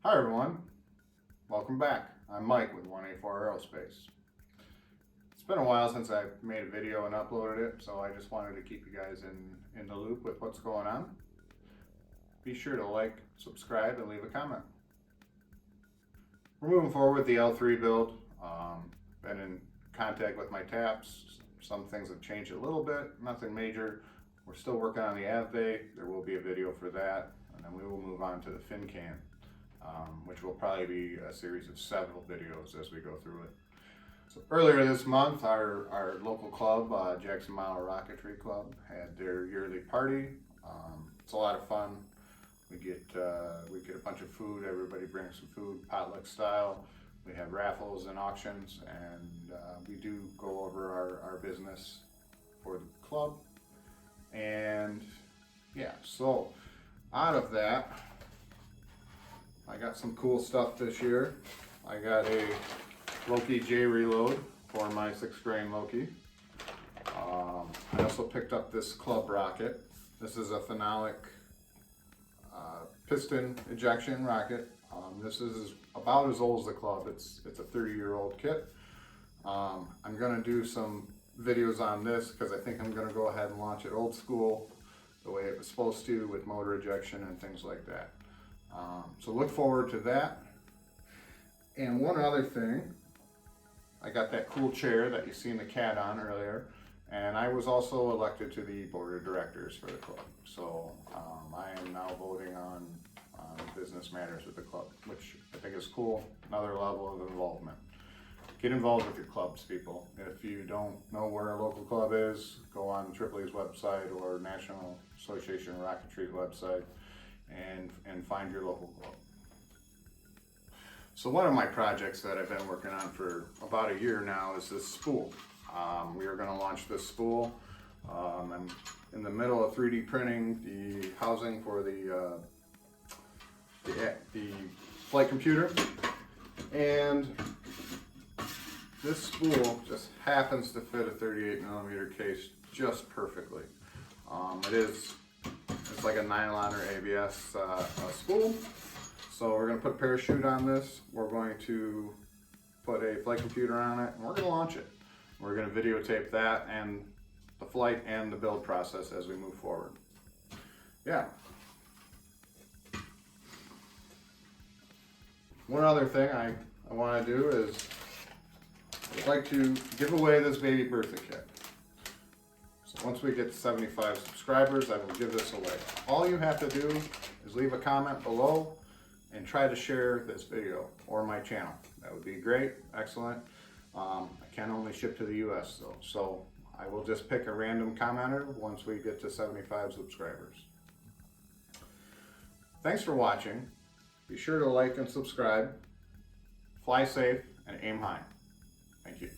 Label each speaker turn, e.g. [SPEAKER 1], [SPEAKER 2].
[SPEAKER 1] Hi everyone, welcome back. I'm Mike with 184 Aerospace. It's been a while since I made a video and uploaded it, so I just wanted to keep you guys in the loop with what's going on. Be sure to like, subscribe, and leave a comment. We're moving forward with the L3 build. Been in contact with my taps. Some things have changed a little bit, nothing major. We're still working on the av bay. There will be a video for that, and then we will move on to the fin can. Which will probably be a series of several videos as we go through it. So earlier this month, our local club, Jackson Mile Rocketry Club, had their yearly party. It's a lot of fun. We get a bunch of food. Everybody brings some food, potluck style. We have raffles and auctions, and we do go over our business for the club. And yeah, so out of that, I got some cool stuff this year. I got a Loki J reload for my 6th grain Loki. I also picked up this club rocket. This is a phenolic piston ejection rocket. This is about as old as the club. It's a 30-year-old kit. I'm gonna do some videos on this because I think I'm gonna go ahead and launch it old school, the way it was supposed to, with motor ejection and things like that. So look forward to that. And one other thing, I got that cool chair that you seen the cat on earlier, and I was also elected to the board of directors for the club. So I am now voting on business matters with the club, which I think is cool. Another level of involvement. Get involved with your clubs, people. If you don't know where a local club is, go on AAA's website or National Association of Rocketry website and find your local club. So one of my projects that I've been working on for about a year now is this spool. We are going to launch this spool. I'm in the middle of 3D printing the housing for the flight computer, and this spool just happens to fit a 38mm case just perfectly. It's like a nylon or ABS spool. So we're going to put a parachute on this. We're going to put a flight computer on it, and we're going to launch it. We're going to videotape that and the flight and the build process as we move forward. Yeah. One other thing I want to do is I'd like to give away this Baby Bertha Kit. So once we get to 75 subscribers, I will give this away. All you have to do is leave a comment below and try to share this video or my channel. That would be great, excellent. I can only ship to the US though, so I will just pick a random commenter once we get to 75 subscribers. Thanks for watching. Be sure to like and subscribe. Fly safe and aim high. Thank you.